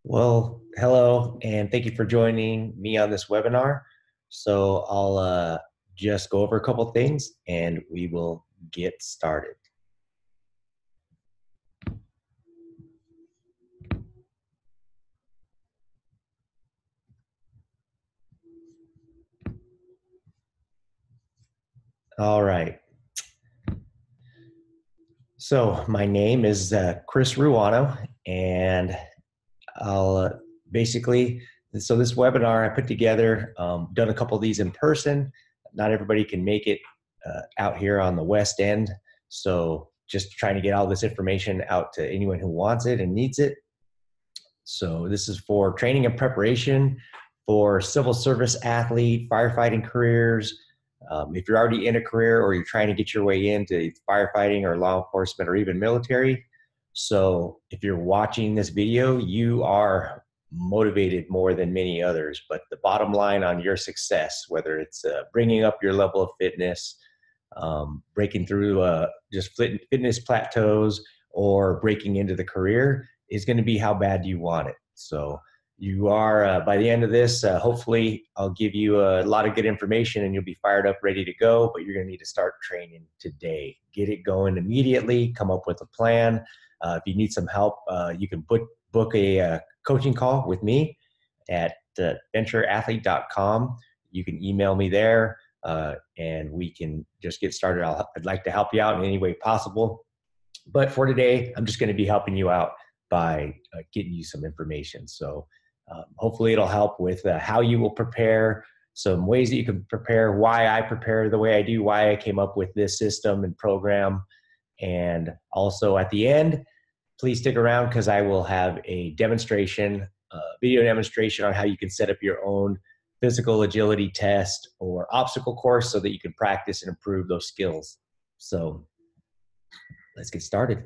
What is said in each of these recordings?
Well, hello, and thank you for joining me on this webinar. So I'll just go over a couple things and we will get started. All right. So my name is Chris Ruano, and I'll basically, so this webinar I put together, done a couple of these in person. Not everybody can make it out here on the West End. So just trying to get all this information out to anyone who wants it and needs it. So this is for training and preparation for civil service athlete, firefighting careers. If you're already in a career or you're trying to get your way into firefighting or law enforcement or even military. So if you're watching this video, you are motivated more than many others. But the bottom line on your success, whether it's bringing up your level of fitness, breaking through just fitness plateaus, or breaking into the career, is going to be how bad do you want it. So you are, by the end of this, hopefully I'll give you a lot of good information and you'll be fired up, ready to go, but you're going to need to start training today. Get it going immediately, come up with a plan. If you need some help, you can book a coaching call with me at ventureathlete.com. You can email me there and we can just get started. I'd like to help you out in any way possible. But for today, I'm just going to be helping you out by getting you some information. So hopefully it'll help with how you will prepare, some ways that you can prepare, why I prepare the way I do, why I came up with this system and program. And also at the end, please stick around because I will have a demonstration, video demonstration on how you can set up your own physical agility test or obstacle course so that you can practice and improve those skills. So let's get started.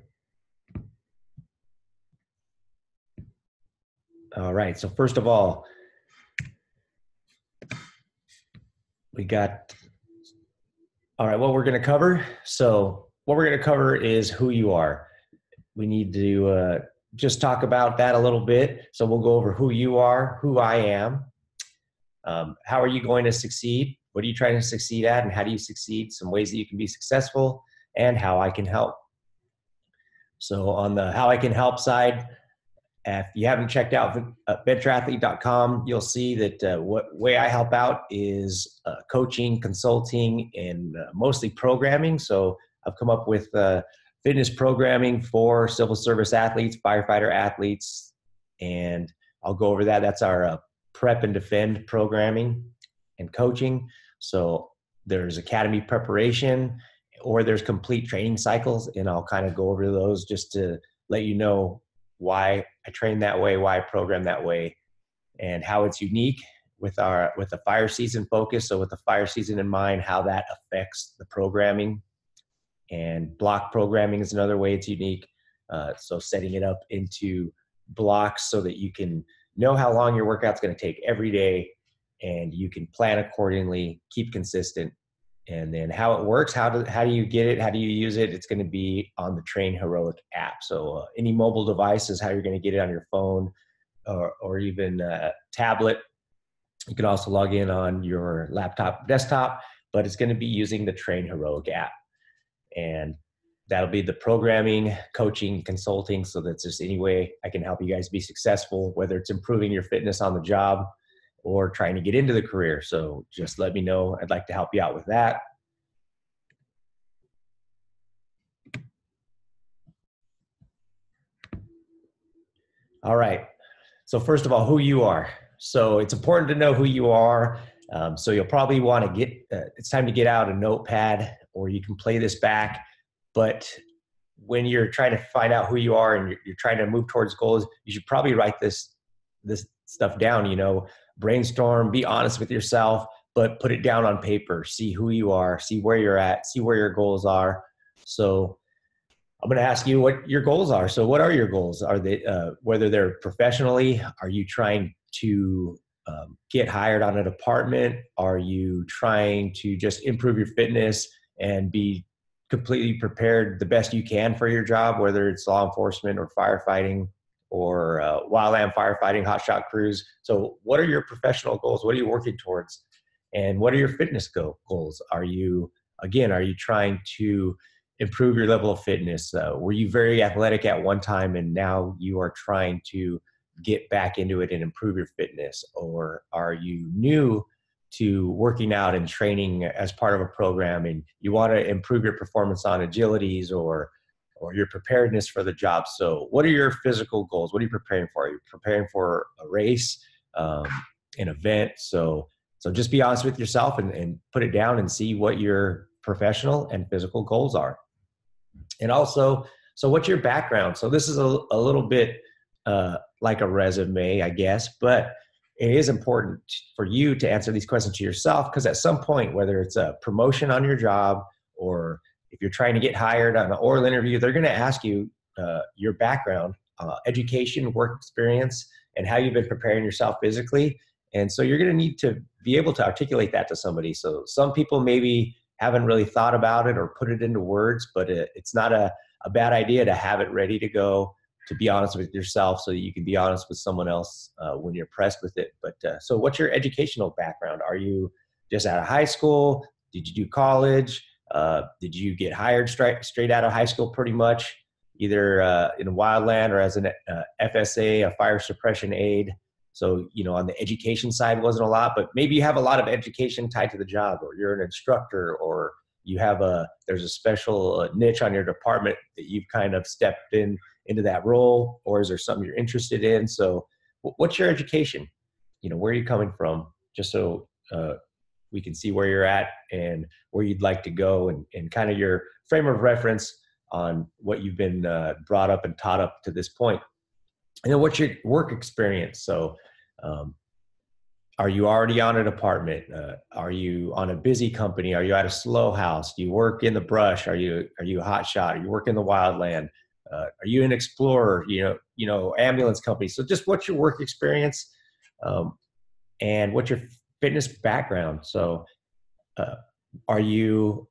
All right, so first of all, all right, what we're gonna cover. So what we're gonna cover is who you are. We need to just talk about that a little bit. So we'll go over who you are, who I am, how are you going to succeed, what are you trying to succeed at, and how do you succeed, some ways that you can be successful, and how I can help. So on the how I can help side, if you haven't checked out ventureathlete.com, you'll see that what way I help out is coaching, consulting, and mostly programming. So I've come up with fitness programming for civil service athletes, firefighter athletes, and I'll go over that. That's our prep and defend programming and coaching. So there's academy preparation or there's complete training cycles, and I'll kind of go over those just to let you know why I train that way, why I program that way, and how it's unique with the fire season focus. So with the fire season in mind, how that affects the programming. And block programming is another way it's unique. So setting it up into blocks so that you can know how long your workout's going to take every day, and you can plan accordingly, keep consistent. And then how it works, how do you get it, how do you use it? It's going to be on the Train Heroic app. So any mobile device is how you're going to get it, on your phone or even tablet. You can also log in on your laptop, desktop, but it's going to be using the Train Heroic app. And that'll be the programming, coaching, consulting. So that's just any way I can help you guys be successful, whether it's improving your fitness on the job or trying to get into the career. So just let me know. I'd like to help you out with that. All right. So first of all, who you are. So it's important to know who you are. So you'll probably want to it's time to get out a notepad, or you can play this back. But when you're trying to find out who you are and you're trying to move towards goals, you should probably write this stuff down, brainstorm, be honest with yourself, but put it down on paper, see who you are, see where you're at, see where your goals are. So I'm going to ask you what your goals are. So what are your goals? Are they, whether they're professionally, are you trying to get hired on a department? Are you trying to just improve your fitness and be completely prepared the best you can for your job, whether it's law enforcement or firefighting or wildland firefighting, hotshot crews. So what are your professional goals? What are you working towards? And what are your fitness goals? Are you trying to improve your level of fitness? Were you very athletic at one time and now you are trying to get back into it and improve your fitness? Or are you new to working out and training as part of a program and you want to improve your performance on agilities or your preparedness for the job? So what are your physical goals? What are you preparing for? Are you preparing for a race, an event? So just be honest with yourself and put it down and see what your professional and physical goals are. And also, so what's your background? So this is a little bit like a resume, I guess, but it is important for you to answer these questions to yourself, because at some point, whether it's a promotion on your job or if you're trying to get hired on an oral interview, they're going to ask you your background, education, work experience, and how you've been preparing yourself physically. And so you're going to need to be able to articulate that to somebody. So some people maybe haven't really thought about it or put it into words, but it's not a bad idea to have it ready to go, to be honest with yourself so that you can be honest with someone else when you're pressed with it. But so what's your educational background? Are you just out of high school? Did you do college? Did you get hired straight out of high school pretty much, either in wildland or as an FSA, a fire suppression aide? So, on the education side wasn't a lot, but maybe you have a lot of education tied to the job, or you're an instructor, or you have there's a special niche on your department that you've kind of stepped into that role, or is there something you're interested in? So what's your education? Where are you coming from? Just so we can see where you're at and where you'd like to go, and kind of your frame of reference on what you've been brought up and taught up to this point. And then what's your work experience? So are you already on a department? Are you on a busy company? Are you at a slow house? Do you work in the brush? Are you a hot shot? Are you work in the wildland? Are you an explorer? Ambulance company. So just what's your work experience, and what's your fitness background? So are you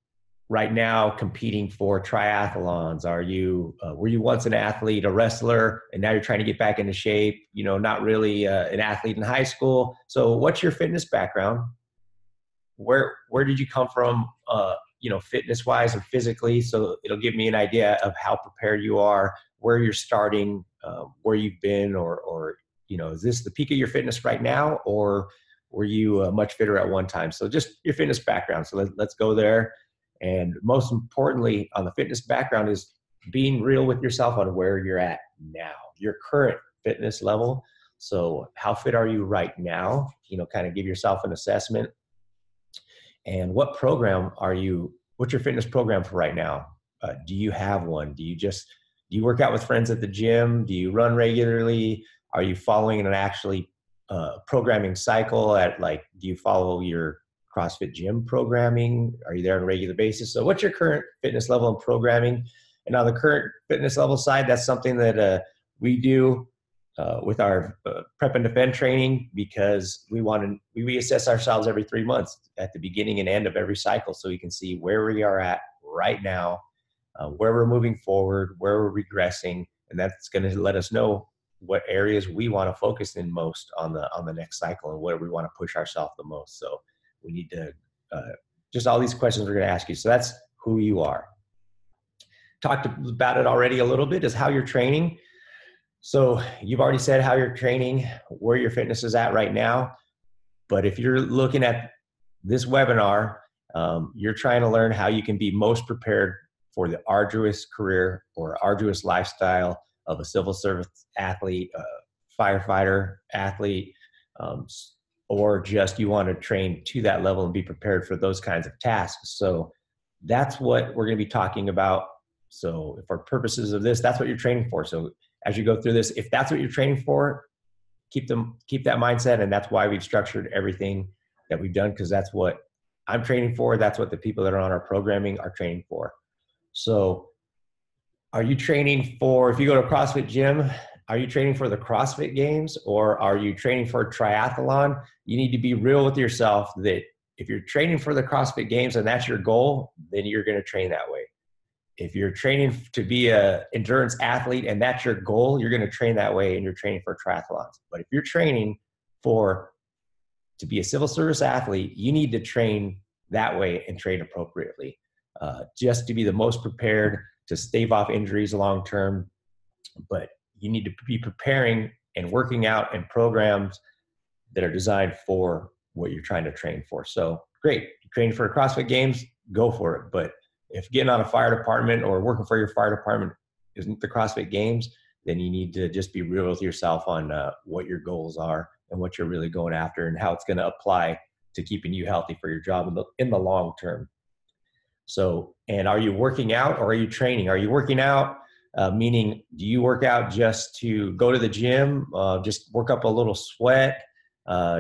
right now competing for triathlons? Are you were you once an athlete, a wrestler, and now you're trying to get back into shape? Not really an athlete in high school. So what's your fitness background? Where did you come from, fitness wise and physically? So it'll give me an idea of how prepared you are, where you're starting, where you've been, or is this the peak of your fitness right now, or were you much fitter at one time? So just your fitness background. So let's go there. And most importantly, on the fitness background is being real with yourself on where you're at now, your current fitness level. So how fit are you right now? Kind of give yourself an assessment. And what program what's your fitness program for right now? Do you have one? Do you work out with friends at the gym? Do you run regularly? Are you following an actually programming cycle do you follow your CrossFit gym programming? Are you there on a regular basis? So what's your current fitness level and programming? And on the current fitness level side, that's something that we do with our prep and defend training, because we reassess ourselves every 3 months at the beginning and end of every cycle, so we can see where we are at right now, where we're moving forward, where we're regressing, and that's going to let us know what areas we want to focus in most on the next cycle and where we want to push ourselves the most. So we need to just all these questions we're going to ask you. So that's who you are. Talked about it already a little bit, is how you're training. So you've already said how you're training, where your fitness is at right now. But if you're looking at this webinar, you're trying to learn how you can be most prepared for the arduous career or arduous lifestyle of a civil service athlete, firefighter athlete, or just you want to train to that level and be prepared for those kinds of tasks. So that's what we're going to be talking about. So for purposes of this, that's what you're training for. So as you go through this, if that's what you're training for, keep that mindset. And that's why we've structured everything that we've done, because that's what I'm training for. That's what the people that are on our programming are training for. So are you training for, if you go to CrossFit gym, are you training for the CrossFit Games, or are you training for a triathlon? You need to be real with yourself that if you're training for the CrossFit Games and that's your goal, then you're going to train that way. if you're training to be a endurance athlete and that's your goal, you're going to train that way and you're training for triathlons. But if you're training to be a civil service athlete, you need to train that way and train appropriately, just to be the most prepared to stave off injuries long term. But you need to be preparing and working out in programs that are designed for what you're trying to train for. So great, you're training for a CrossFit Games, go for it. But if getting on a fire department or working for your fire department isn't the CrossFit Games, then you need to just be real with yourself on what your goals are and what you're really going after and how it's going to apply to keeping you healthy for your job in the long term. So, and are you working out or are you training? Are you working out? Meaning, do you work out just to go to the gym, just work up a little sweat,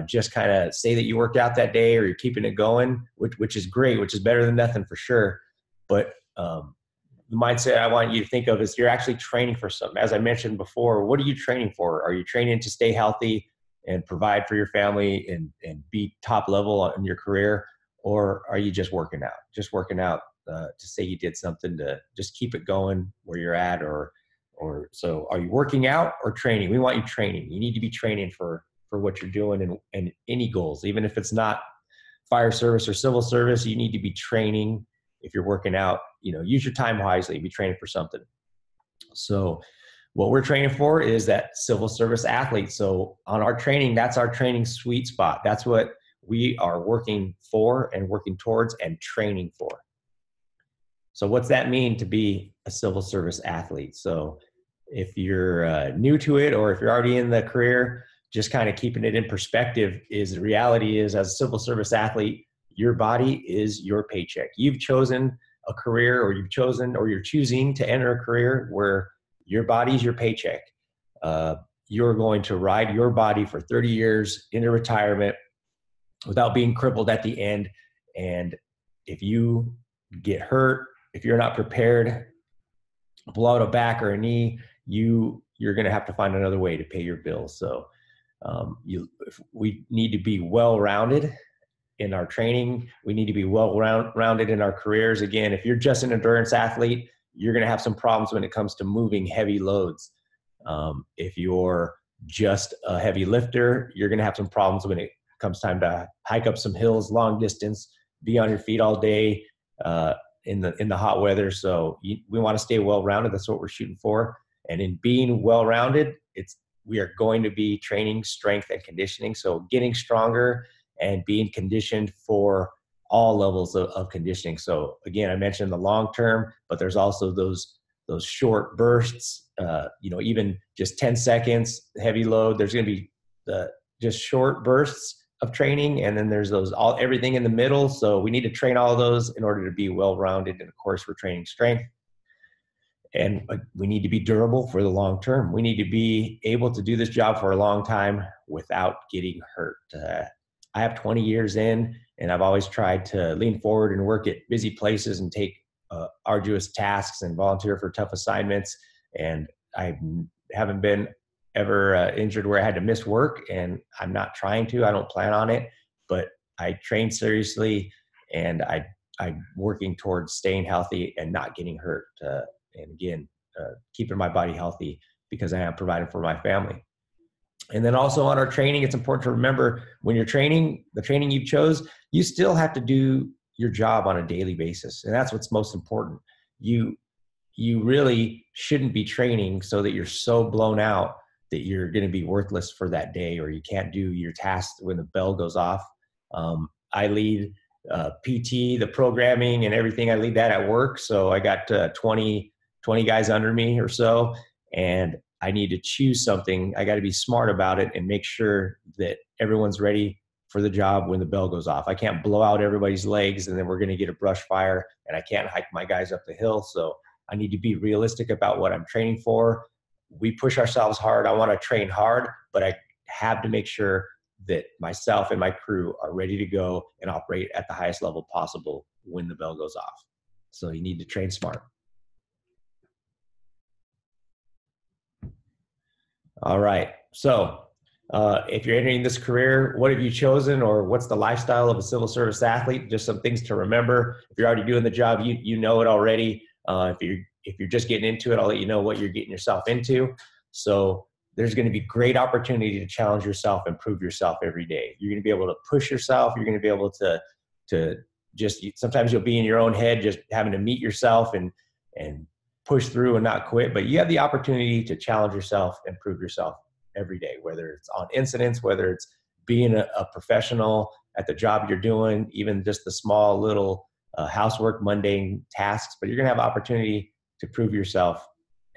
just kind of say that you worked out that day, or you're keeping it going, which is great, which is better than nothing for sure. But the mindset I want you to think of is you're actually training for something. As I mentioned before, what are you training for? Are you training to stay healthy and provide for your family and be top level in your career? Or are you just working out? Just working out to say you did something to just keep it going where you're at, or so are you working out or training? We want you training. You need to be training for what you're doing and any goals, even if it's not fire service or civil service, you need to be training. If you're working out, use your time wisely, be training for something. So what we're training for is that civil service athlete. So on our training, that's our training sweet spot. That's what we are working for and working towards and training for. So what's that mean to be a civil service athlete? So if you're new to it, or if you're already in the career, just kind of keeping it in perspective is the reality is, as a civil service athlete, your body is your paycheck. You've chosen a career, or you're choosing to enter a career where your body's your paycheck. You're going to ride your body for 30 years into retirement without being crippled at the end. And if you get hurt, if you're not prepared, blow out a back or a knee, you're going to have to find another way to pay your bills. So we need to be well-rounded in our training. We need to be well-rounded in our careers. Again, if you're just an endurance athlete, you're going to have some problems when it comes to moving heavy loads. If you're just a heavy lifter, you're going to have some problems when it comes time to hike up some hills, long distance, be on your feet all day in the hot weather. So we want to stay well-rounded. That's what we're shooting for. And in being well-rounded, we are going to be training strength and conditioning. So getting stronger and being conditioned for all levels of conditioning. So again, I mentioned the long term, but there's also those short bursts, even just 10 seconds, heavy load. There's going to be just short bursts of training. And then there's everything in the middle. So we need to train all of those in order to be well-rounded. And of course, we're training strength. And we need to be durable for the long term. We need to be able to do this job for a long time without getting hurt. I have 20 years in, and I've always tried to lean forward and work at busy places and take arduous tasks and volunteer for tough assignments. And I haven't been ever injured where I had to miss work, and I'm not trying to. I don't plan on it, but I train seriously, and I'm working towards staying healthy and not getting hurt. And again, keeping my body healthy because I am providing for my family. And then also on our training, it's important to remember when you're training, the training you chose, you still have to do your job on a daily basis. And that's what's most important. You really shouldn't be training so that you're so blown out that you're going to be worthless for that day, or you can't do your tasks when the bell goes off. I lead PT, the programming and everything. I lead that at work. So I got 20 guys under me or so, and I need to choose something. I got to be smart about it and make sure that everyone's ready for the job when the bell goes off. I can't blow out everybody's legs and then we're going to get a brush fire, and I can't hike my guys up the hill. So I need to be realistic about what I'm training for. We push ourselves hard. I want to train hard, but I have to make sure that myself and my crew are ready to go and operate at the highest level possible when the bell goes off. So you need to train smart. All right. So if you're entering this career, what have you chosen, or what's the lifestyle of a civil service athlete? Just some things to remember. If you're already doing the job, you know it already. If you're just getting into it, I'll let you know what you're getting yourself into. So there's going to be great opportunity to challenge yourself, improve yourself every day. You're going to be able to push yourself. You're going to be able to just, sometimes you'll be in your own head, just having to meet yourself and push through and not quit. But you have the opportunity to challenge yourself, improve yourself every day, whether it's on incidents, whether it's being a professional at the job you're doing, even just the small little housework, mundane tasks. But you're going to have opportunity to prove yourself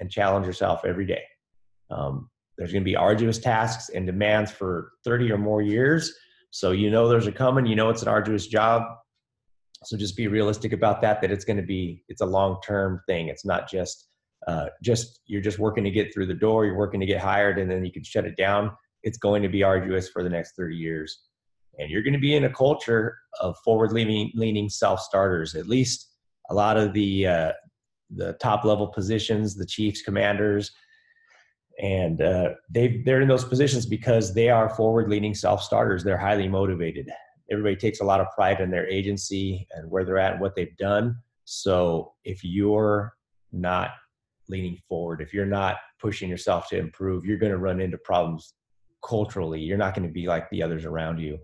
and challenge yourself every day. There's going to be arduous tasks and demands for 30 or more years. So those are coming. It's an arduous job. So just be realistic about that it's a long-term thing. It's not just you're just working to get through the door, you're working to get hired, and then you can shut it down. It's going to be arduous for the next 30 years. And you're going to be in a culture of forward-leaning self-starters. At least a lot of the top-level positions, the chiefs, commanders, and they're in those positions because they are forward-leaning self-starters. They're highly motivated. Everybody takes a lot of pride in their agency and where they're at and what they've done. So if you're not leaning forward, if you're not pushing yourself to improve, you're going to run into problems culturally. You're not going to be like the others around you.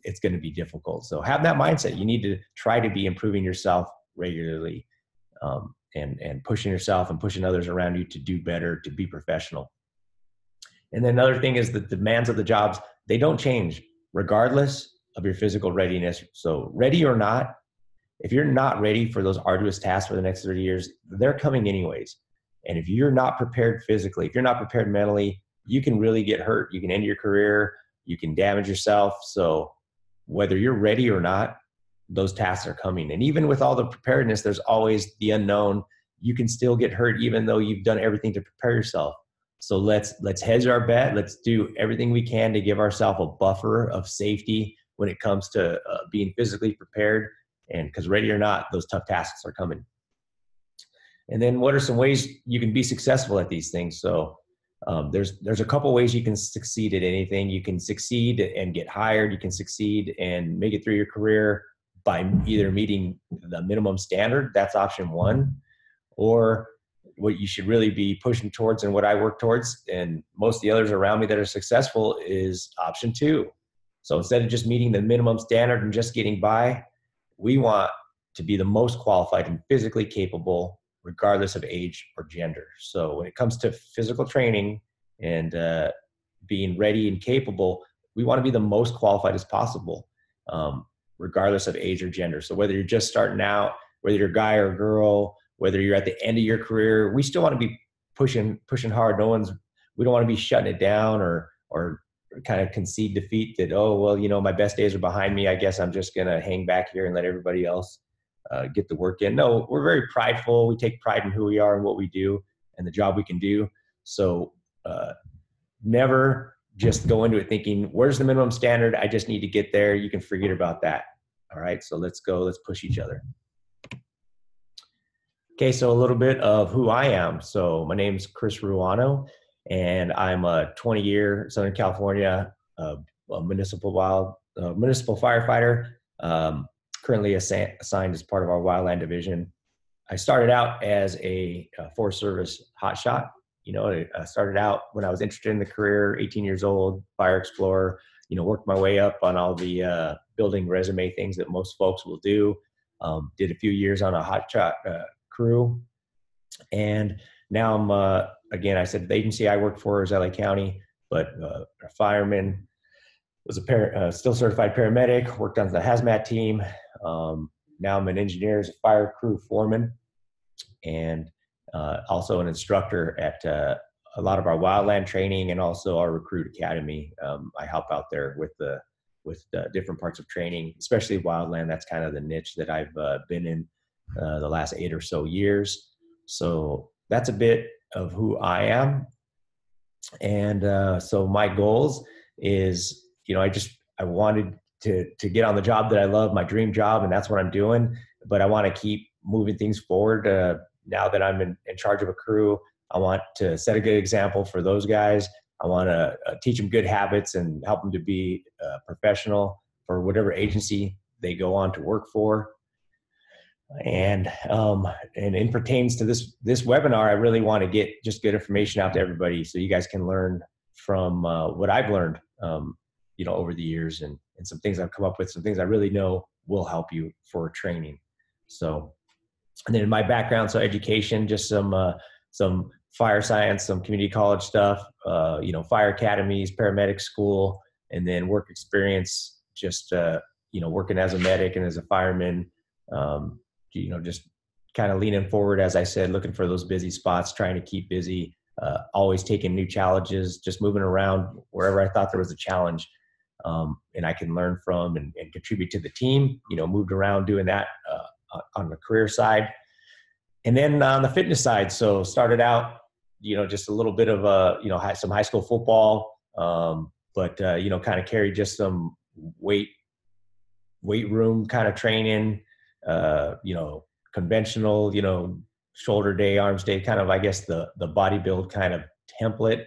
It's going to be difficult. So have that mindset. You need to try to be improving yourself regularly, and pushing yourself and pushing others around you to do better, to be professional. And then another thing is the demands of the jobs, they don't change regardless of your physical readiness. So ready or not, if you're not ready for those arduous tasks for the next 30 years, they're coming anyways. And if you're not prepared physically, if you're not prepared mentally, you can really get hurt. You can end your career. You can damage yourself. So whether you're ready or not, those tasks are coming. And even with all the preparedness, there's always the unknown. You can still get hurt even though you've done everything to prepare yourself. So let's hedge our bet. Let's do everything we can to give ourselves a buffer of safety when it comes to being physically prepared. And because ready or not, those tough tasks are coming. And then what are some ways you can be successful at these things? So there's a couple ways you can succeed at anything. You can succeed and get hired. You can succeed and make it through your career by either meeting the minimum standard. That's option one. Or what you should really be pushing towards, and what I work towards, and most of the others around me that are successful, is option two. So instead of just meeting the minimum standard and just getting by, we want to be the most qualified and physically capable, regardless of age or gender. So when it comes to physical training and being ready and capable, we want to be the most qualified as possible, regardless of age or gender. So whether you're just starting out, whether you're a guy or a girl, whether you're at the end of your career, we still want to be pushing hard. We don't want to be shutting it down or kind of concede defeat that, oh, well, my best days are behind me. I guess I'm just going to hang back here and let everybody else get the work in. No, we're very prideful. We take pride in who we are and what we do and the job we can do. So never just go into it thinking, where's the minimum standard? I just need to get there. You can forget about that. All right. So let's go. Let's push each other. Okay. So a little bit of who I am. So my name's Chris Ruano, and I'm a 20-year Southern California municipal firefighter. Currently assigned as part of our wildland division. I started out as a Forest Service hotshot. I started out when I was interested in the career, 18 years old, fire explorer, worked my way up on all the building resume things that most folks will do. Did a few years on a hotshot crew. And now I'm, again, I said the agency I worked for is LA County, but a fireman, was a still certified paramedic, worked on the hazmat team. Now I'm an engineer as a fire crew foreman, and also an instructor at a lot of our wildland training and also our recruit academy. I help out there with different parts of training, especially wildland. That's kind of the niche that I've been in the last 8 or so years. So that's a bit of who I am. And so my goals is, I wanted to get on the job that I love, my dream job, and that's what I'm doing. But I want to keep moving things forward. Now that I'm in charge of a crew, I want to set a good example for those guys. I want to teach them good habits and help them to be professional for whatever agency they go on to work for. And in pertains to this webinar, I really want to get just good information out to everybody so you guys can learn from what I've learned, over the years, and some things I've come up with, some things I really know will help you for training. So, and then in my background, so education, just some fire science, some community college stuff, fire academies, paramedic school, and then work experience, just working as a medic and as a fireman. Just kind of leaning forward, as I said, looking for those busy spots, trying to keep busy, always taking new challenges, just moving around wherever I thought there was a challenge, and I can learn from and contribute to the team. Moved around doing that on the career side. And then on the fitness side, so started out, just a little bit of some high school football, but kind of carried just some weight room kind of training, conventional, shoulder day, arms day, kind of, I guess, the bodybuild kind of template.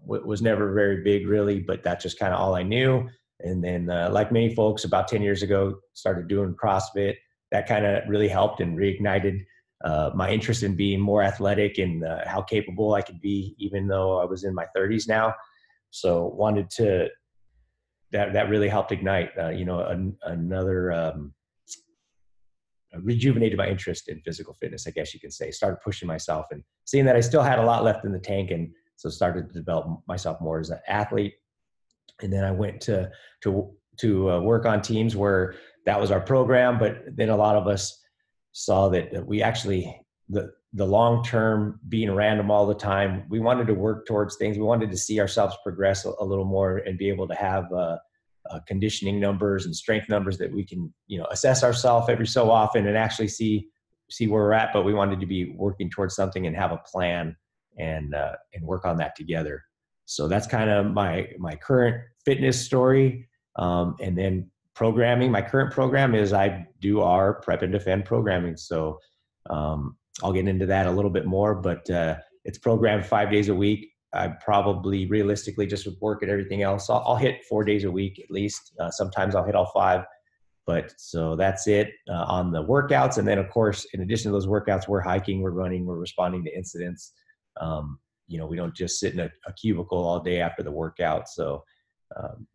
Was never very big really, but that's just kind of all I knew. And then like many folks, about 10 years ago, started doing CrossFit. That kind of really helped and reignited my interest in being more athletic and how capable I could be, even though I was in my 30s now. So wanted to, that really helped ignite, rejuvenated my interest in physical fitness, I guess you can say. Started pushing myself and seeing that I still had a lot left in the tank. And so started to develop myself more as an athlete. And then I went to work on teams where that was our program. But then a lot of us saw that we actually, the long-term being random all the time, we wanted to work towards things. We wanted to see ourselves progress a little more and be able to have conditioning numbers and strength numbers that we can, assess ourselves every so often and actually see where we're at. But we wanted to be working towards something and have a plan and work on that together. So that's kind of my current fitness story. And then programming, my current program is I do our prep and defend programming. So I'll get into that a little bit more, but it's programmed 5 days a week. I probably realistically, just with work and everything else, I'll hit 4 days a week at least. Sometimes I'll hit all 5. But so that's it on the workouts. And then, of course, in addition to those workouts, we're hiking, we're running, we're responding to incidents. We don't just sit in a cubicle all day after the workout. So,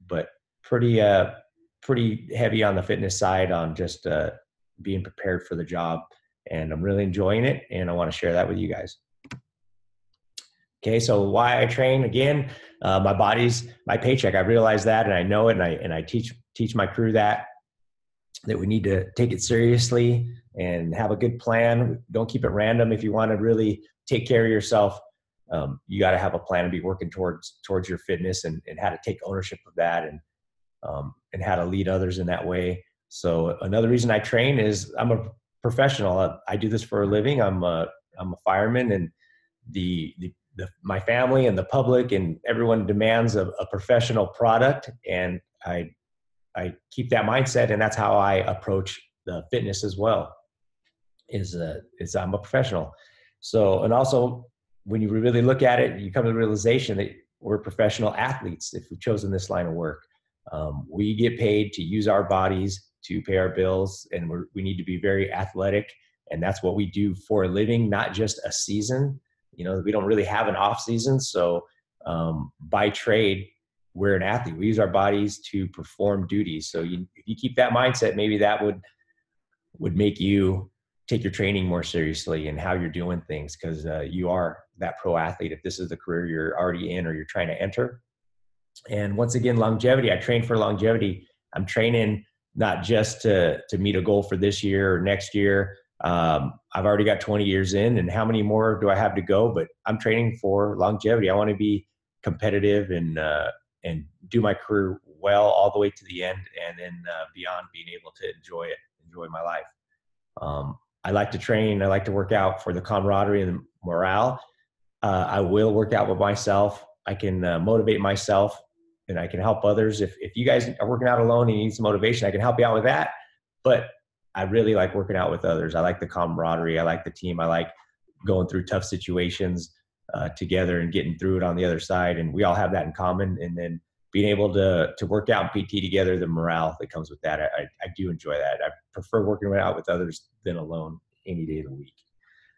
but pretty heavy on the fitness side on just being prepared for the job. And I'm really enjoying it. And I want to share that with you guys. Okay, so why I train again, my body's my paycheck. I realize that, and I know it, and I teach my crew that we need to take it seriously and have a good plan. Don't keep it random. If you want to really take care of yourself, you got to have a plan and be working towards your fitness and how to take ownership of that and how to lead others in that way. So another reason I train is I'm a professional. I do this for a living. I'm a fireman, and my family and the public and everyone demands a professional product. And I keep that mindset, and that's how I approach the fitness as well, is I'm a professional. So, and also when you really look at it, you come to the realization that we're professional athletes if we've chosen this line of work. We get paid to use our bodies to pay our bills, and we need to be very athletic. And that's what we do for a living, not just a season. We don't really have an off season. So by trade, we're an athlete. We use our bodies to perform duties. So if you keep that mindset, maybe that would make you take your training more seriously and how you're doing things, because you are that pro athlete if this is the career you're already in or you're trying to enter. And once again, longevity. I train for longevity. I'm training not just to meet a goal for this year or next year. I've already got 20 years in, and how many more do I have to go? But I'm training for longevity. I want to be competitive and do my career well all the way to the end, and then beyond, being able to enjoy my life. I like to train. I like to work out for the camaraderie and the morale. I will work out with myself. I can motivate myself, and I can help others. If you guys are working out alone and you need some motivation, I can help you out with that. But I really like working out with others. I like the camaraderie. I like the team. I like going through tough situations together and getting through it on the other side. And we all have that in common. And then being able to work out in PT together, the morale that comes with that, I do enjoy that. I prefer working out with others than alone any day of the week.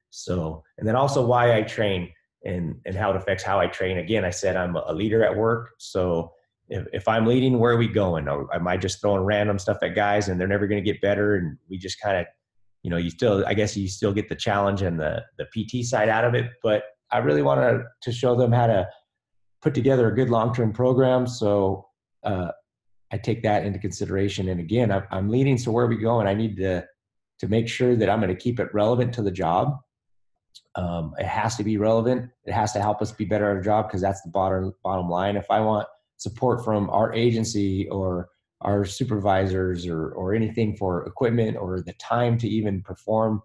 So, and then also why I train and how it affects how I train. Again, I said I'm a leader at work. So if I'm leading, where are we going? Or am I just throwing random stuff at guys and they're never going to get better? And we just kind of, I guess you still get the challenge and the PT side out of it. But I really want to show them how to put together a good long-term program. So I take that into consideration. And again, I'm leading. So where are we going? I need to make sure that I'm going to keep it relevant to the job. It has to be relevant. It has to help us be better at our job, because that's the bottom line. If I want support from our agency or our supervisors or anything for equipment or the time to even perform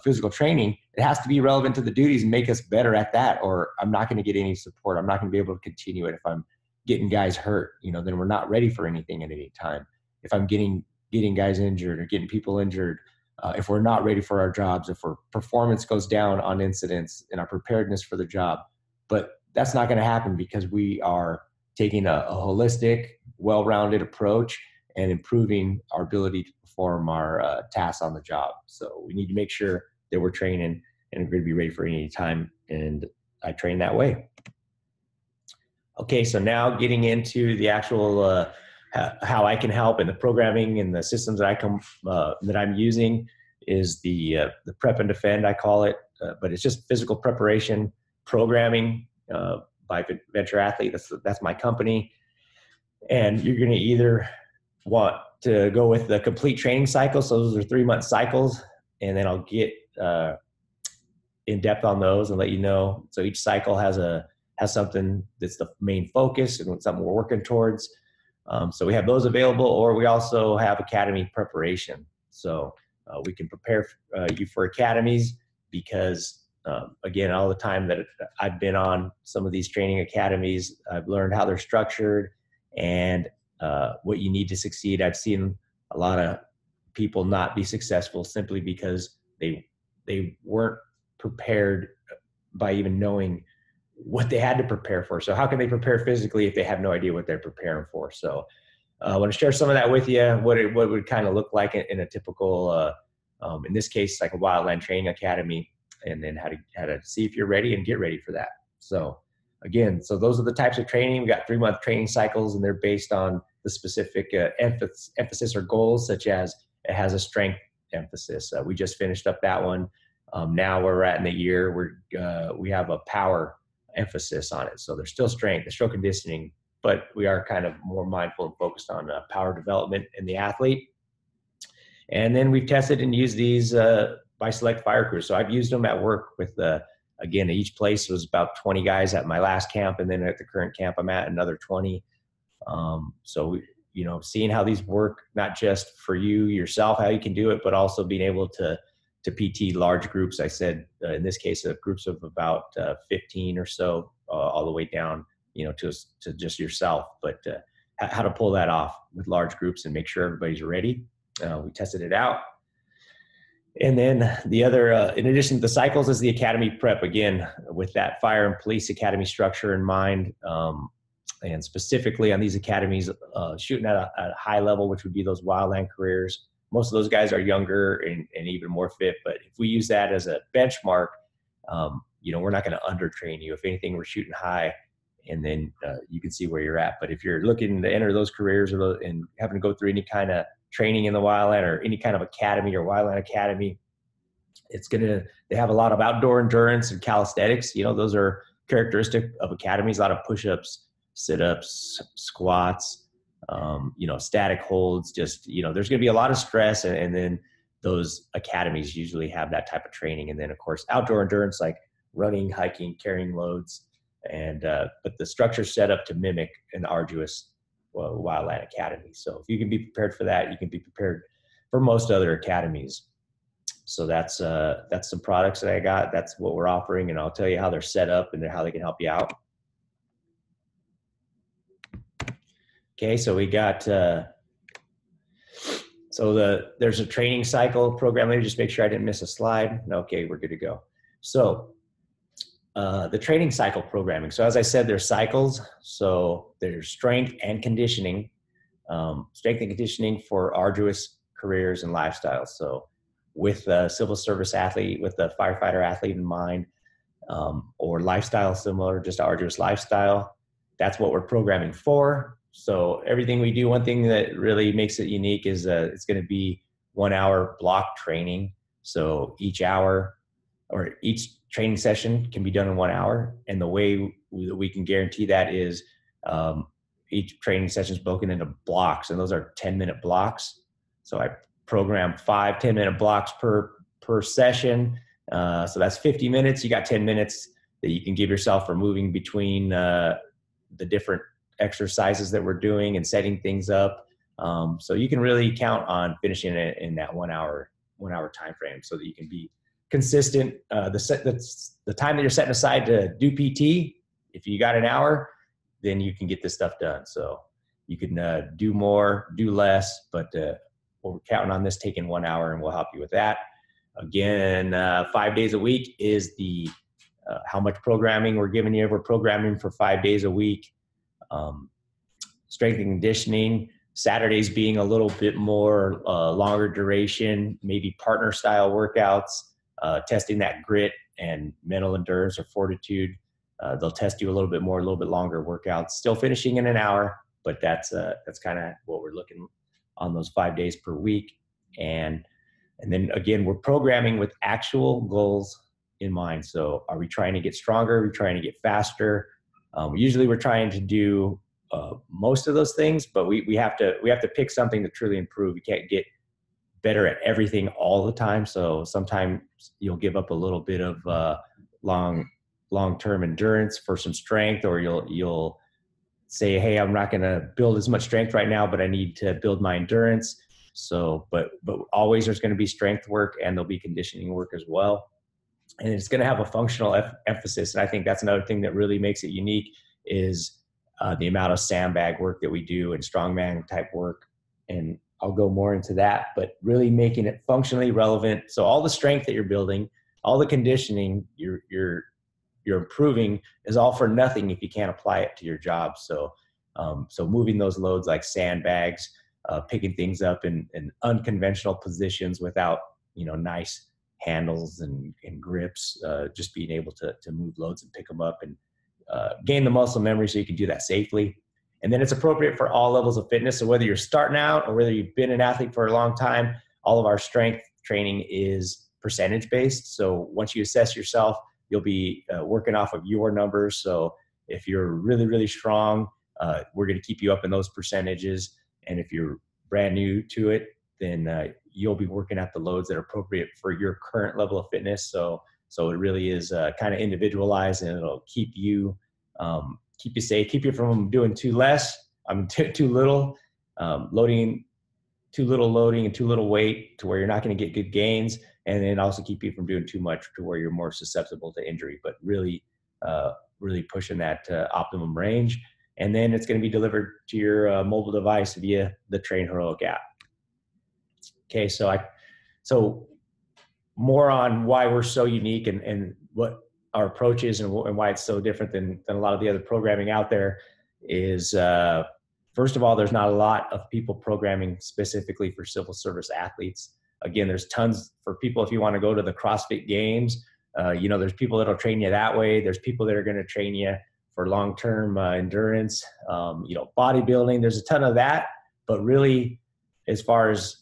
physical training, it has to be relevant to the duties and make us better at that, or I'm not going to get any support. I'm not going to be able to continue it. If I'm getting guys hurt, then we're not ready for anything at any time. If I'm getting guys injured or getting people injured, if we're not ready for our jobs, if our performance goes down on incidents and our preparedness for the job. But that's not going to happen because we are taking a holistic, well-rounded approach and improving our ability to perform our tasks on the job. So we need to make sure that we're training and we're going to be ready for any time. And I train that way. Okay, so now getting into the actual how I can help, and the programming and the systems that I'm using is the Prep and Defend, I call it, but it's just physical preparation programming by Venture Athlete. That's my company, and you're going to either want to go with the complete training cycle. So those are 3-month cycles, and then I'll get in depth on those and let you know. So each cycle has something that's the main focus and something we're working towards. So we have those available, or we also have academy preparation. So we can prepare you for academies because, again, all the time that I've been on some of these training academies, I've learned how they're structured and what you need to succeed. I've seen a lot of people not be successful simply because they weren't prepared by even knowing what they had to prepare for. So how can they prepare physically if they have no idea what they're preparing for? So I want to share some of that with you, what it would kind of look like in a typical, in this case, like a Wildland Training Academy, and then how to see if you're ready and get ready for that. So again, so those are the types of training. We got 3-month training cycles, and they're based on the specific emphasis or goals, such as it has a strength emphasis. We just finished up that one. Now we're at in the year we have a power emphasis on it. So there's still strength, there's still conditioning, but we are kind of more mindful and focused on power development in the athlete. And then we've tested and used these by Select Fire Crews. So I've used them at work with, again, each place was about 20 guys at my last camp. And then at the current camp I'm at, another 20. So, seeing how these work, not just for you yourself, how you can do it, but also being able to PT large groups. I said, in this case, groups of about 15 or so, all the way down, to just yourself, but how to pull that off with large groups and make sure everybody's ready. We tested it out. And then the other, in addition to the cycles, is the academy prep, again, with that fire and police academy structure in mind. And specifically on these academies, shooting at a high level, which would be those wildland careers. Most of those guys are younger and even more fit, but if we use that as a benchmark, we're not going to undertrain you. If anything, we're shooting high, and then you can see where you're at. But if you're looking to enter those careers and having to go through any kind of training in the wildland or any kind of academy or wildland academy, they have a lot of outdoor endurance and calisthenics. Those are characteristic of academies, a lot of push-ups, sit-ups, squats, static holds, just, there's going to be a lot of stress. And then those academies usually have that type of training. And then of course, outdoor endurance, like running, hiking, carrying loads. And, but the structure's set up to mimic an arduous wildland academy. So if you can be prepared for that, you can be prepared for most other academies. So that's some products that I got. That's what we're offering. And I'll tell you how they're set up and how they can help you out. Okay, so we got, there's a training cycle program. Let me just make sure I didn't miss a slide. Okay, we're good to go. So the training cycle programming. So as I said, there's cycles. So there's strength and conditioning, strength and conditioning for arduous careers and lifestyles. So with a civil service athlete, with a firefighter athlete in mind, or lifestyle similar, just arduous lifestyle, that's what we're programming for. So everything we do, one thing that really makes it unique is it's going to be 1 hour block training. So each hour or each training session can be done in 1 hour. And the way we can guarantee that is each training session is broken into blocks, and those are 10-minute blocks. So I program 5 10-minute blocks per session. So that's 50 minutes. You got 10 minutes that you can give yourself for moving between the different exercises that we're doing and setting things up. So you can really count on finishing it in that 1 hour time frame, so that you can be consistent. The time that you're setting aside to do PT, if you got an hour, then you can get this stuff done. So you can do more, do less, but we're counting on this taking 1 hour, and we'll help you with that. Again, 5 days a week is the how much programming we're giving you. We're programming for 5 days a week. Strength and conditioning, Saturdays being a little bit more longer duration, maybe partner style workouts, testing that grit and mental endurance or fortitude. They'll test you a little bit more, a little bit longer workouts, still finishing in an hour, but that's kind of what we're looking on those 5 days per week. And then again, we're programming with actual goals in mind. So are we trying to get stronger? Are we trying to get faster? Usually we're trying to do most of those things, but we have to pick something to truly improve. We can't get better at everything all the time. So sometimes you'll give up a little bit of long-term endurance for some strength, or you'll say, hey, I'm not going to build as much strength right now, but I need to build my endurance. So, but always there's going to be strength work, and there'll be conditioning work as well. And it's going to have a functional emphasis. And I think that's another thing that really makes it unique is the amount of sandbag work that we do and strongman type work. And I'll go more into that, but really making it functionally relevant. So all the strength that you're building, all the conditioning you're improving is all for nothing if you can't apply it to your job. So, so moving those loads like sandbags, picking things up in unconventional positions without, nice handles and grips, just being able to move loads and pick them up and gain the muscle memory so you can do that safely. And then it's appropriate for all levels of fitness. So whether you're starting out or whether you've been an athlete for a long time, all of our strength training is percentage based. So once you assess yourself, you'll be working off of your numbers. So if you're really, really strong, we're going to keep you up in those percentages. And if you're brand new to it, then you'll be working at the loads that are appropriate for your current level of fitness. So it really is kind of individualized, and it'll keep you safe, keep you from doing too little, loading, too little loading and too little weight to where you're not going to get good gains. And then also keep you from doing too much to where you're more susceptible to injury, but really pushing that optimum range. And then it's going to be delivered to your mobile device via the Train Heroic app. Okay, so more on why we're so unique and what our approach is and why it's so different than a lot of the other programming out there is, first of all, there's not a lot of people programming specifically for civil service athletes. Again, there's tons for people. If you want to go to the CrossFit Games, there's people that'll train you that way. There's people that are going to train you for long-term endurance, bodybuilding. There's a ton of that, but really, as far as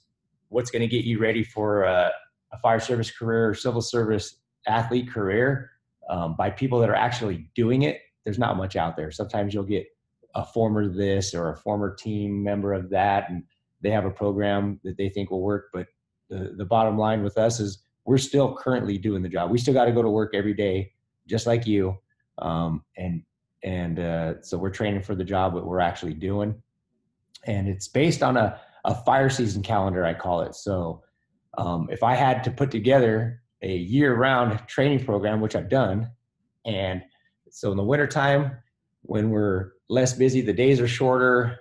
what's going to get you ready for a fire service career or civil service athlete career, by people that are actually doing it, there's not much out there. Sometimes you'll get a former this or a former team member of that, and they have a program that they think will work. But the bottom line with us is we're still currently doing the job. We still got to go to work every day, just like you. So we're training for the job that we're actually doing. And it's based on a fire season calendar, I call it. So if I had to put together a year-round training program, which I've done, and so in the wintertime, when we're less busy, the days are shorter,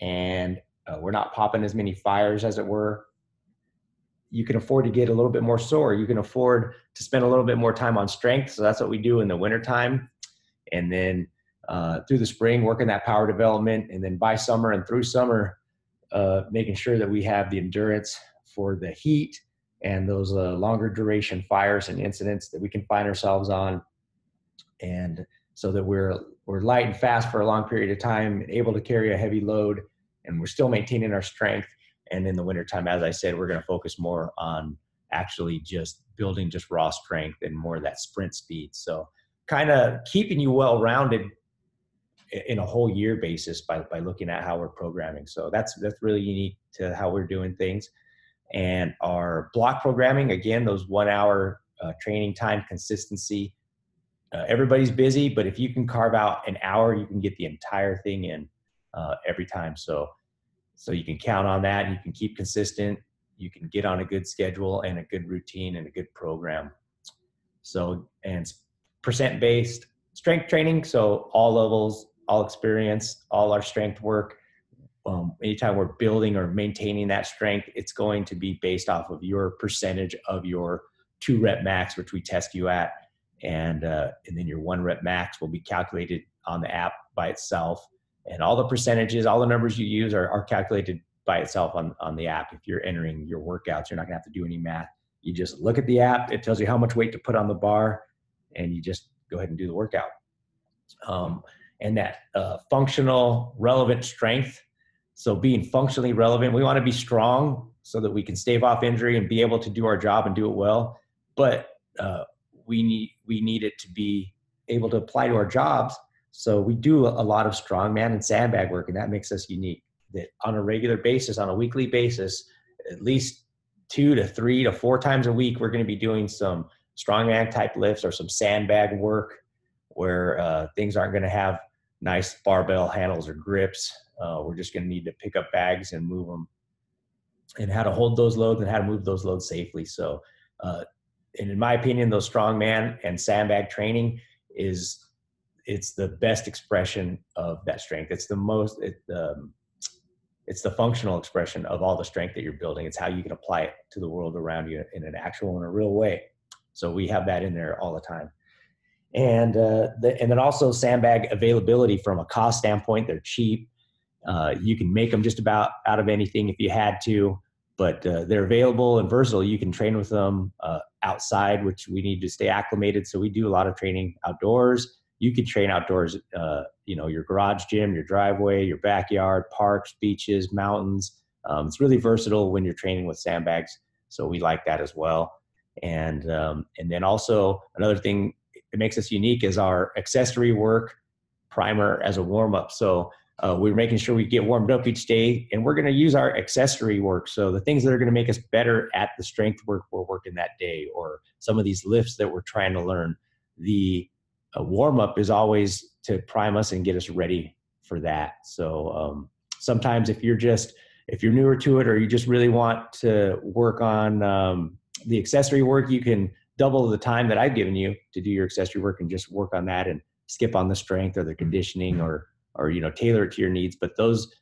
and we're not popping as many fires as it were, you can afford to get a little bit more sore. You can afford to spend a little bit more time on strength. So that's what we do in the wintertime. And then through the spring, working that power development. And then by summer and through summer, making sure that we have the endurance for the heat and those longer duration fires and incidents that we can find ourselves on. And so that we're light and fast for a long period of time, able to carry a heavy load, and we're still maintaining our strength. And in the wintertime, as I said, we're going to focus more on actually just building just raw strength and more of that sprint speed. So kind of keeping you well-rounded in a whole year basis by looking at how we're programming. So that's really unique to how we're doing things. And our block programming, again, those 1 hour training time consistency. Everybody's busy, but if you can carve out an hour, you can get the entire thing in every time. So you can count on that. You can keep consistent. You can get on a good schedule and a good routine and a good program. So, and percent-based strength training. So all levels, all experience, all our strength work. Anytime we're building or maintaining that strength, it's going to be based off of your percentage of your 2 rep max, which we test you at. And then your 1 rep max will be calculated on the app by itself. And all the percentages, all the numbers you use are calculated by itself on the app. If you're entering your workouts, you're not gonna have to do any math. You just look at the app, it tells you how much weight to put on the bar, and you just go ahead and do the workout. And that functional relevant strength. So being functionally relevant, we wanna be strong so that we can stave off injury and be able to do our job and do it well. But we need it to be able to apply to our jobs. So we do a lot of strongman and sandbag work, and that makes us unique. That on a regular basis, on a weekly basis, at least 2 to 3 to 4 times a week, we're going to be doing some strongman type lifts or some sandbag work where things aren't going to have nice barbell handles or grips. We're just going to need to pick up bags and move them, and how to hold those loads and how to move those loads safely. So, and in my opinion, those strongman and sandbag training it's the best expression of that strength. It's it's the functional expression of all the strength that you're building. It's how you can apply it to the world around you in an actual and a real way. So we have that in there all the time. And and then also sandbag availability from a cost standpoint. They're cheap. You can make them just about out of anything if you had to, but they're available and versatile. You can train with them outside, which we need to stay acclimated. So we do a lot of training outdoors. You can train outdoors, your garage gym, your driveway, your backyard, parks, beaches, mountains. It's really versatile when you're training with sandbags. So we like that as well. And then also another thing that makes us unique is our accessory work primer as a warm-up. So we're making sure we get warmed up each day, and we're going to use our accessory work. So the things that are going to make us better at the strength work we're working that day, or some of these lifts that we're trying to learn, the warm-up is always to prime us and get us ready for that. So sometimes if you're newer to it, or you just really want to work on the accessory work, you can double the time that I've given you to do your accessory work and just work on that and skip on the strength or the conditioning or tailor it to your needs. But those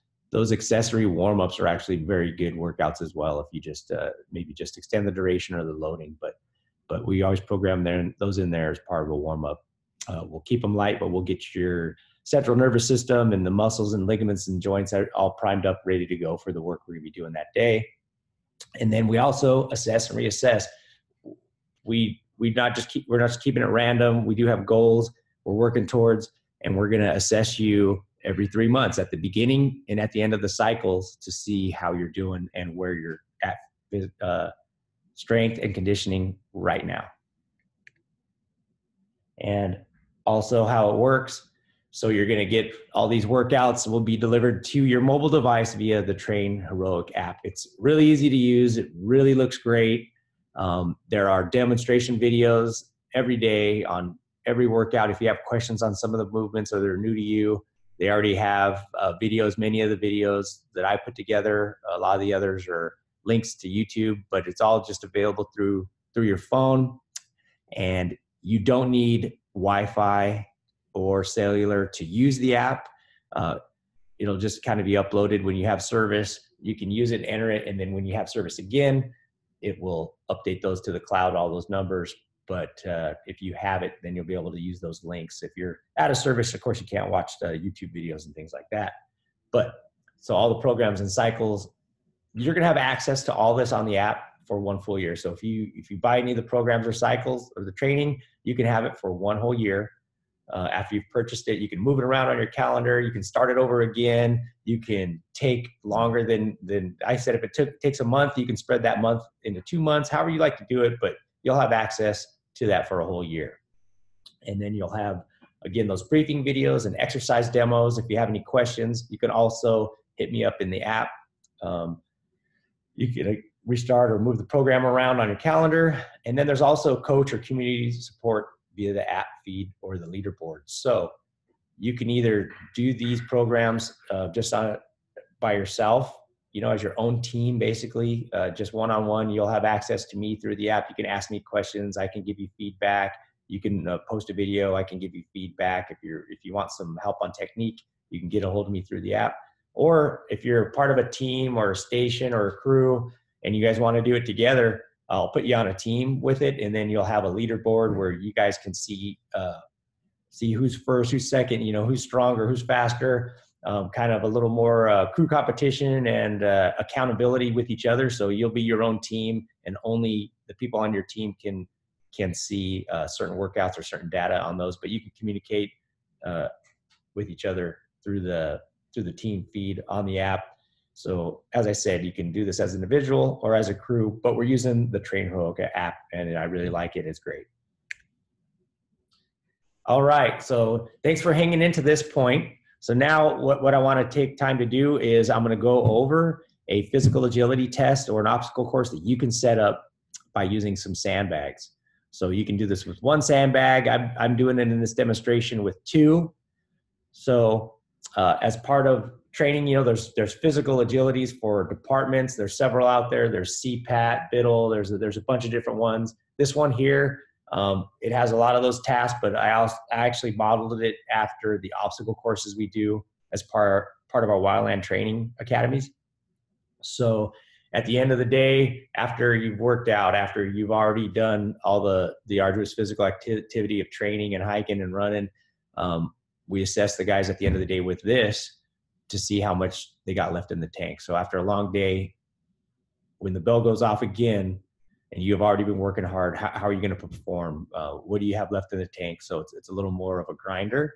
accessory warm-ups are actually very good workouts as well if you just maybe just extend the duration or the loading. But we always program those in there as part of a warm-up. We'll keep them light, but we'll get your central nervous system and the muscles and ligaments and joints are all primed up, ready to go for the work we're going to be doing that day. And then we also assess and reassess. We're not just keeping it random. We do have goals we're working towards, and we're going to assess you every 3 months at the beginning and at the end of the cycles to see how you're doing and where you're at strength and conditioning right now. And also how it works. So you're going to get all these workouts will be delivered to your mobile device via the Train Heroic app. It's really easy to use. It really looks great. There are demonstration videos every day on every workout. If you have questions on some of the movements or they're new to you, they already have videos. Many of the videos that I put together, a lot of the others are links to YouTube, but it's all just available through your phone. And you don't need Wi-Fi or cellular to use the app. It'll just kind of be uploaded when you have service. You can use it, enter it, and then when you have service again, it will update those to the cloud, all those numbers. But if you have it, then you'll be able to use those links. If you're out of service, of course, you can't watch the YouTube videos and things like that. But so all the programs and cycles, you're going to have access to all this on the app for 1 full year. So if you buy any of the programs or cycles or the training, you can have it for 1 whole year. After you've purchased it, you can move it around on your calendar. You can start it over again. You can take longer than I said. If it takes a month, you can spread that month into 2 months, however you like to do it, but you'll have access to that for a whole year. And then you'll have, again, those briefing videos and exercise demos. If you have any questions, you can also hit me up in the app. You can restart or move the program around on your calendar. And then there's also coach or community support via the app feed or the leaderboard. So you can either do these programs just by yourself, as your own team, basically, just one-on-one. You'll have access to me through the app. You can ask me questions. I can give you feedback. You can post a video. I can give you feedback. If you want some help on technique, you can get a hold of me through the app. Or if you're part of a team or a station or a crew and you guys want to do it together, I'll put you on a team with it, and then you'll have a leaderboard where you guys can see who's first, who's second, who's stronger, who's faster, kind of a little more crew competition and accountability with each other. So you'll be your own team, and only the people on your team can see certain workouts or certain data on those, but you can communicate with each other through the team feed on the app. So as I said, you can do this as an individual or as a crew, but we're using the Train Heroica app, and I really like it. It's great. All right, so thanks for hanging into this point. So now what I want to take time to do is I'm going to go over a physical agility test or an obstacle course that you can set up by using some sandbags. So you can do this with 1 sandbag. I'm doing it in this demonstration with 2. So as part of training, there's physical agilities for departments. There's several out there. There's CPAT, BIDL. There's a bunch of different ones. This one here, it has a lot of those tasks, but I actually modeled it after the obstacle courses we do as part of our Wildland training academies. So at the end of the day, after you've worked out, after you've already done all the arduous physical activity of training and hiking and running, we assess the guys at the end of the day with this to see how much they got left in the tank. So after a long day, when the bell goes off again, and you have already been working hard, how are you going to perform? What do you have left in the tank? So it's a little more of a grinder.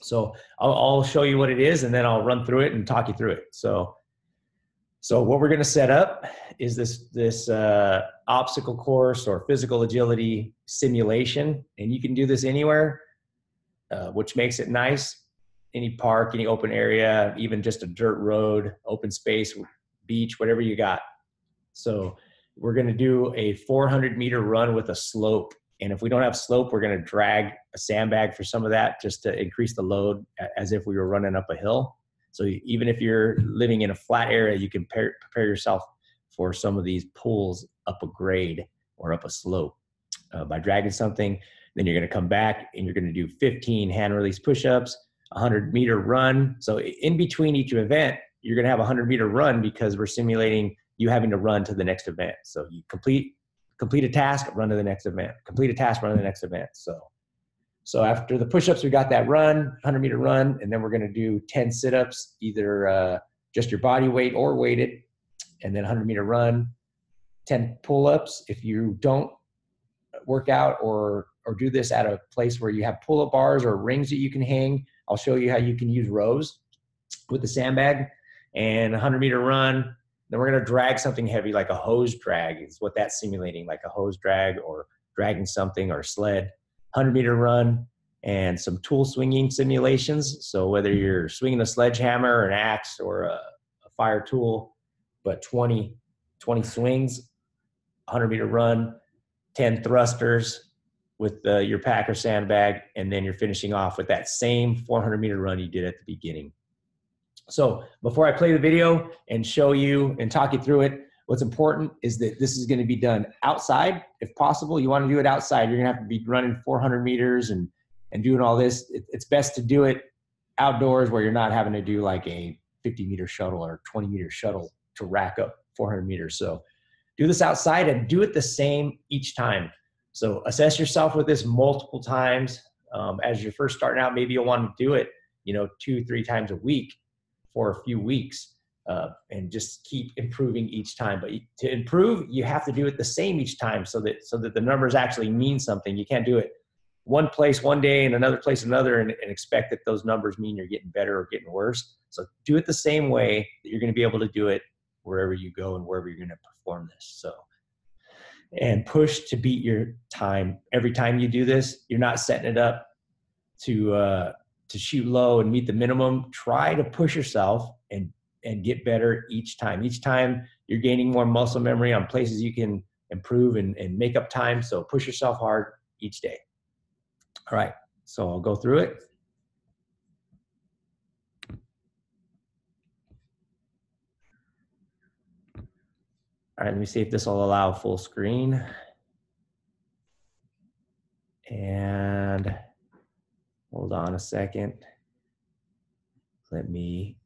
So I'll show you what it is, and then I'll run through it and talk you through it. So what we're going to set up is this obstacle course or physical agility simulation, and you can do this anywhere, which makes it nice. Any park, any open area, even just a dirt road, open space, beach, whatever you got. So we're going to do a 400-meter run with a slope. And if we don't have slope, we're going to drag a sandbag for some of that just to increase the load as if we were running up a hill. So even if you're living in a flat area, you can prepare yourself for some of these pulls up a grade or up a slope by dragging something. Then you're going to come back and you're going to do 15 hand release push-ups, 100-meter run. So in between each event, you're going to have a 100-meter run because we're simulating you having to run to the next event. So you complete a task, run to the next event, complete a task, run to the next event. So after the push-ups, we got that run, 100-meter run, and then we're going to do 10 sit-ups, either just your body weight or weighted, and then 100-meter run, 10 pull-ups. If you don't work out or do this at a place where you have pull-up bars or rings that you can hang, I'll show you how you can use rows with the sandbag, and a 100-meter run. Then we're going to drag something heavy like a hose drag is what that's simulating, like a hose drag or dragging something or sled. 100-meter run and some tool swinging simulations. So whether you're swinging a sledgehammer or an axe or a fire tool, but 20 swings, 100-meter run, 10 thrusters with your pack or sandbag, and then you're finishing off with that same 400-meter run you did at the beginning. So before I play the video and show you and talk you through it, what's important is that this is going to be done outside. If possible, you want to do it outside. You're going to have to be running 400 meters and doing all this. It's best to do it outdoors where you're not having to do like a 50-meter shuttle or 20-meter shuttle to rack up 400 meters. So do this outside and do it the same each time. So assess yourself with this multiple times. As you're first starting out, maybe you'll want to do it, 2-3 times a week for a few weeks, and just keep improving each time. But to improve, you have to do it the same each time so that the numbers actually mean something. You can't do it one place one day and another place another and expect that those numbers mean you're getting better or getting worse. So do it the same way that you're going to be able to do it wherever you go and wherever you're going to perform this. So, and push to beat your time. Every time you do this, you're not setting it up to shoot low and meet the minimum. Try to push yourself and get better each time. Each time you're gaining more muscle memory on places you can improve and make up time. So push yourself hard each day. All right, so I'll go through it. All right, let me see if this will allow full screen. And hold on a second. Let me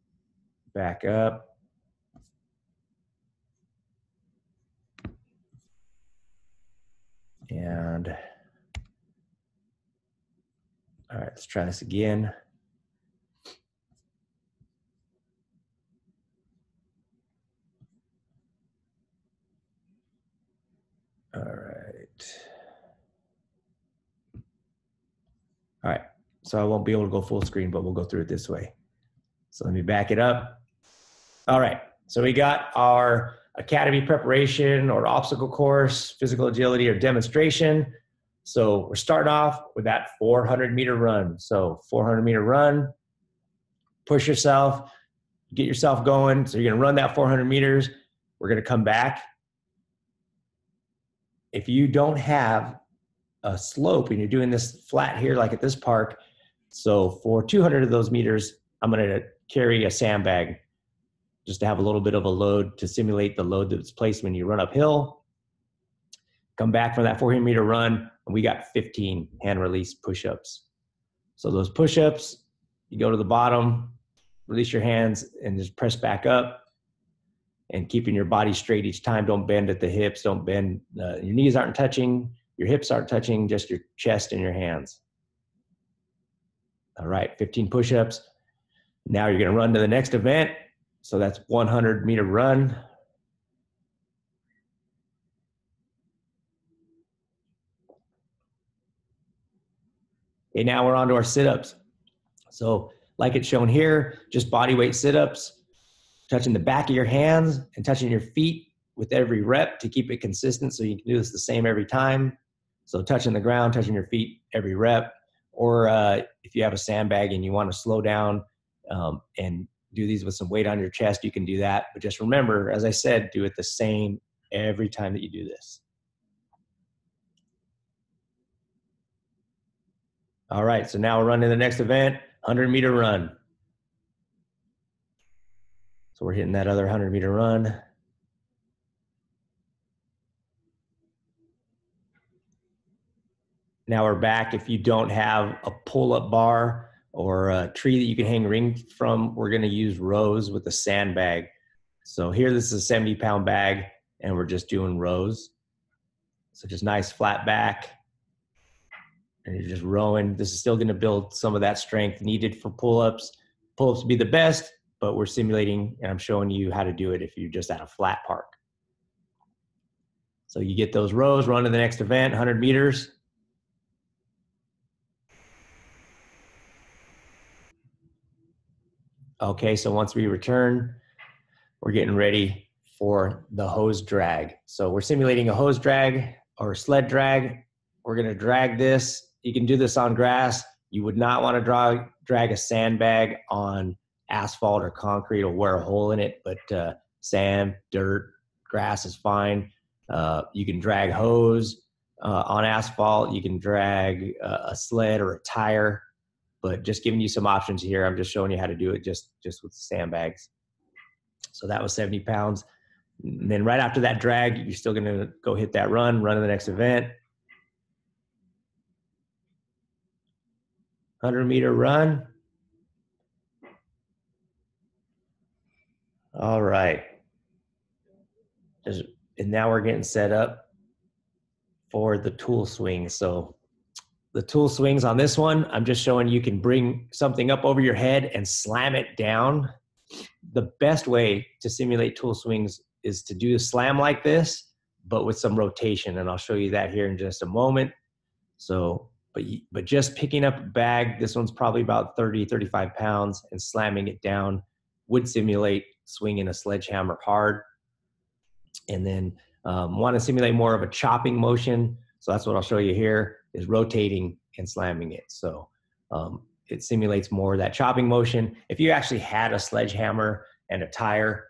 back up. And all right, let's try this again. All right. All right, so I won't be able to go full screen, but we'll go through it this way. So let me back it up. All right, so we got our academy preparation or obstacle course, physical agility or demonstration. So we're starting off with that 400-meter run. So 400-meter run, push yourself, get yourself going. So you're gonna run that 400 meters. We're gonna come back. If you don't have a slope and you're doing this flat here, like at this park, so for 200 of those meters, I'm gonna carry a sandbag just to have a little bit of a load to simulate the load that's placed when you run uphill. Come back from that 400-meter run, and we got 15 hand release push-ups. So those push-ups, you go to the bottom, release your hands, and just press back up, and keeping your body straight each time. Don't bend at the hips, don't bend, your knees aren't touching, your hips aren't touching, just your chest and your hands. All right, 15 push-ups. Now you're gonna run to the next event. So that's 100-meter run. Okay, now we're on to our sit-ups. So like it's shown here, just body weight sit-ups, touching the back of your hands and touching your feet with every rep to keep it consistent. So you can do this the same every time. So touching the ground, touching your feet every rep. Or if you have a sandbag and you want to slow down and do these with some weight on your chest, you can do that. But just remember, as I said, do it the same every time that you do this. All right, so now we're running the next event, 100-meter run. So we're hitting that other 100-meter run. Now we're back. If you don't have a pull-up bar or a tree that you can hang rings from, we're gonna use rows with a sandbag. So here, this is a 70-pound bag, and we're just doing rows. So just nice flat back, and you're just rowing. This is still gonna build some of that strength needed for pull-ups. Pull-ups would be the best, but we're simulating, and I'm showing you how to do it if you're just at a flat park. So you get those rows, run to the next event, 100 meters. Okay, so once we return, we're getting ready for the hose drag. So we're simulating a hose drag or sled drag. We're gonna drag this. You can do this on grass. You would not wanna drag a sandbag on asphalt or concrete or wear a hole in it, but sand, dirt, grass is fine. You can drag hose on asphalt. You can drag a sled or a tire. But just giving you some options here. I'm just showing you how to do it just with sandbags. So that was 70 pounds. And then right after that drag, you're still gonna go hit that run to the next event. 100-meter run. All right. And now we're getting set up for the tool swing. So the tool swings on this one, I'm just showing you can bring something up over your head and slam it down. The best way to simulate tool swings is to do a slam like this, but with some rotation. And I'll show you that here in just a moment. So, but just picking up a bag, this one's probably about 30, 35 pounds, and slamming it down would simulate swinging a sledgehammer hard. And then want to simulate more of a chopping motion. So that's what I'll show you here, is rotating and slamming it. So it simulates more of that chopping motion. If you actually had a sledgehammer and a tire,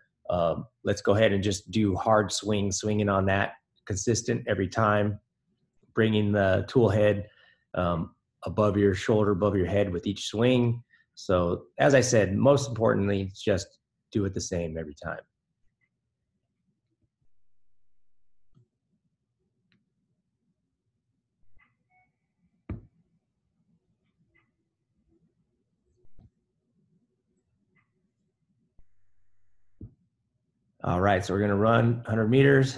let's go ahead and just do hard swinging on that, consistent every time, bringing the tool head above your shoulder, above your head with each swing. So as I said, most importantly, just do it the same every time. All right, so we're gonna run 100 meters.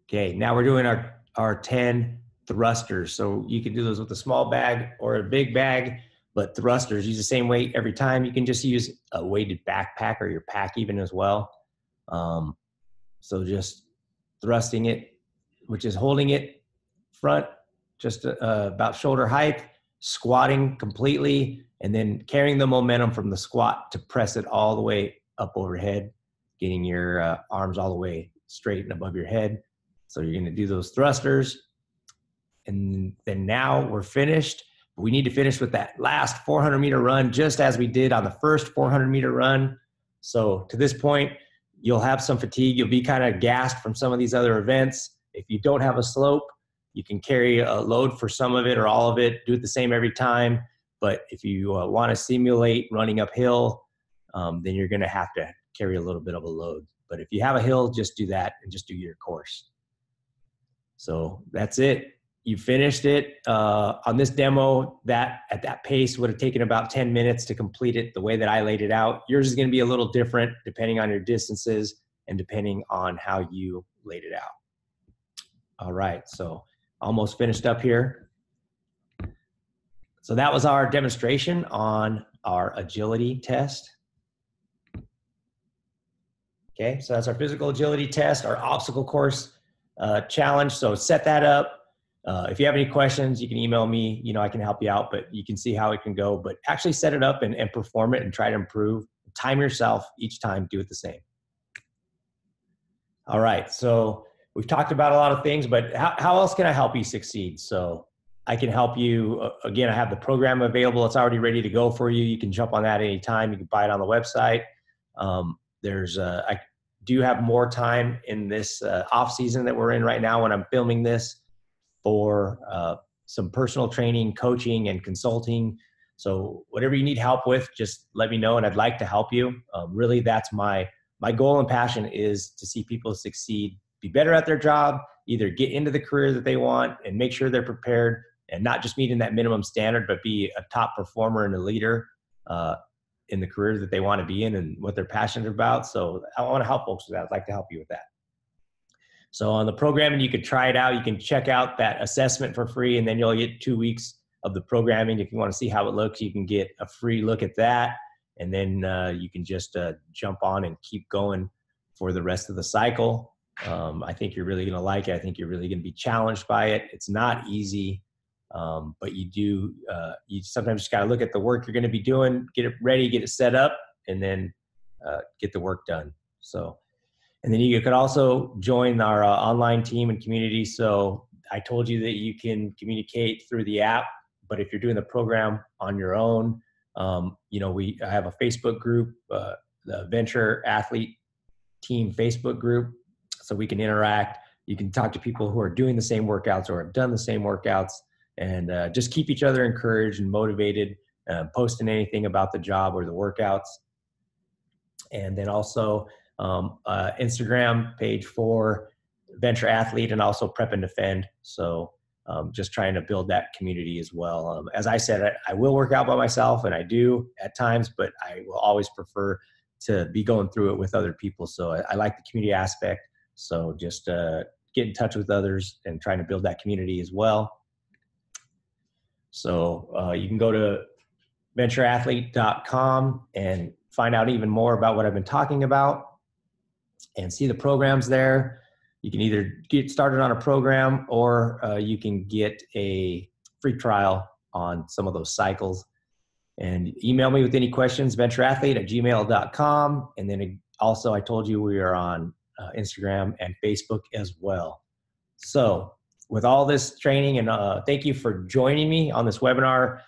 Okay, now we're doing our 10 thrusters. So you can do those with a small bag or a big bag, but thrusters, use the same weight every time. You can just use a weighted backpack or your pack even as well. So just thrusting it, which is holding it front, just about shoulder height, squatting completely, and then carrying the momentum from the squat to press it all the way up overhead, getting your arms all the way straight and above your head. So you're gonna do those thrusters. And then now we're finished. We need to finish with that last 400-meter run, just as we did on the first 400-meter run. So to this point, you'll have some fatigue. You'll be kind of gassed from some of these other events. If you don't have a slope, you can carry a load for some of it or all of it. Do it the same every time. But if you want to simulate running uphill, then you're going to have to carry a little bit of a load. But if you have a hill, just do that and just do your course. So that's it. You finished it. On this demo, that at that pace would have taken about 10 minutes to complete it the way that I laid it out. Yours is going to be a little different depending on your distances and depending on how you laid it out. All right, so almost finished up here. So that was our demonstration on our agility test. Okay, so that's our physical agility test, our obstacle course challenge. So set that up. If you have any questions, you can email me. You know, I can help you out, but you can see how it can go. But actually set it up and perform it and try to improve. Time yourself each time, do it the same. All right, so we've talked about a lot of things, but how else can I help you succeed? So I can help you. Again, I have the program available. It's already ready to go for you. You can jump on that anytime. You can buy it on the website. I do have more time in this off season that we're in right now when I'm filming this for some personal training, coaching, and consulting. So whatever you need help with, just let me know, and I'd like to help you. Really, that's my goal and passion, is to see people succeed, be better at their job, either get into the career that they want and make sure they're prepared and not just meeting that minimum standard, but be a top performer and a leader in the career that they want to be in and what they're passionate about. So I want to help folks with that. I'd like to help you with that. So on the programming, you could try it out. You can check out that assessment for free, and then you'll get 2 weeks of the programming. If you want to see how it looks, you can get a free look at that. And then you can just jump on and keep going for the rest of the cycle. I think you're really going to like it. I think you're really going to be challenged by it. It's not easy, but you sometimes just got to look at the work you're going to be doing, get it ready, get it set up, and then get the work done. So, and then you could also join our online team and community. So I told you that you can communicate through the app, but if you're doing the program on your own, you know, I have a Facebook group, the Venture Athlete Team Facebook group, so we can interact. You can talk to people who are doing the same workouts or have done the same workouts, and just keep each other encouraged and motivated, posting anything about the job or the workouts. And then also Instagram page for Venture Athlete, and also Prep and Defend. So just trying to build that community as well. As I said, I will work out by myself, and I do at times, but I will always prefer to be going through it with other people. So I like the community aspect. So just get in touch with others and trying to build that community as well. So you can go to ventureathlete.com and find out even more about what I've been talking about and see the programs there. You can either get started on a program or you can get a free trial on some of those cycles. And email me with any questions, ventureathlete@gmail.com. And then also I told you we are on Instagram and Facebook as well. So with all this training, and thank you for joining me on this webinar.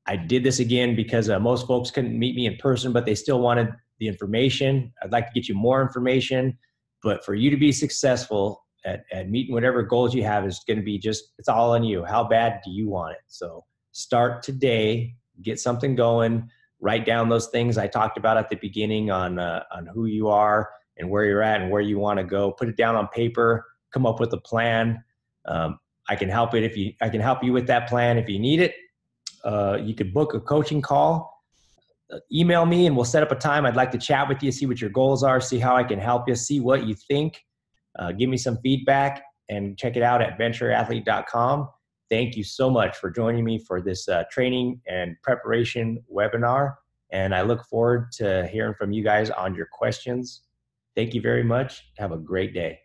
I did this again because most folks couldn't meet me in person, but they still wanted the information. I'd like to get you more information, but for you to be successful at meeting whatever goals you have is going to be it's all on you. How bad do you want it? So start today, get something going, write down those things I talked about at the beginning on who you are and where you're at and where you want to go. Put it down on paper, come up with a plan. I can help you with that plan if you need it. You could book a coaching call, email me, and we'll set up a time. I'd like to chat with you, see what your goals are, see how I can help you, see what you think. Give me some feedback and check it out at ventureathlete.com. Thank you so much for joining me for this training and preparation webinar. And I look forward to hearing from you guys on your questions. Thank you very much. Have a great day.